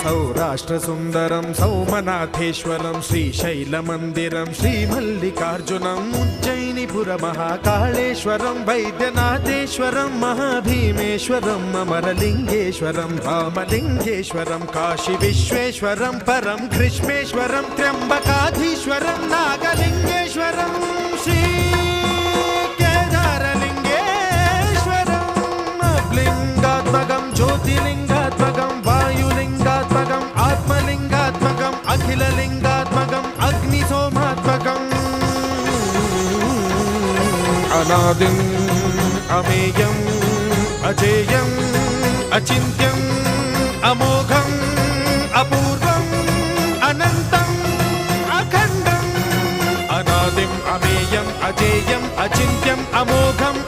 सौराष्ट्रसुन्दरं सौमनाथेश्वरं श्रीशैलमन्दिरं श्रीमल्लिकार्जुनम् उज्जयिनीपुरमहाकाळेश्वरं वैद्यनाथेश्वरं महाभीमेश्वरम् अमरलिङ्गेश्वरं रामलिङ्गेश्वरं काशीविश्वेश्वरं परं ग्रीष्मेश्वरं त्र्यम्बकाधीश्वरं नागलिङ्गेश्वरं लिंगात्मकं ज्योतिलिंगात्मकं वायुलिंगात्मकं आत्मलिंगात्मकं अखिललिंगात्मकं अग्निसोमात्मकम् अनादिं अमेयं अजेयं अचिन्त्यं अमोघं अपूर्वं अनन्तं अखण्डं अनादिं अमेयं अजेयं अचिन्त्यं अमोघं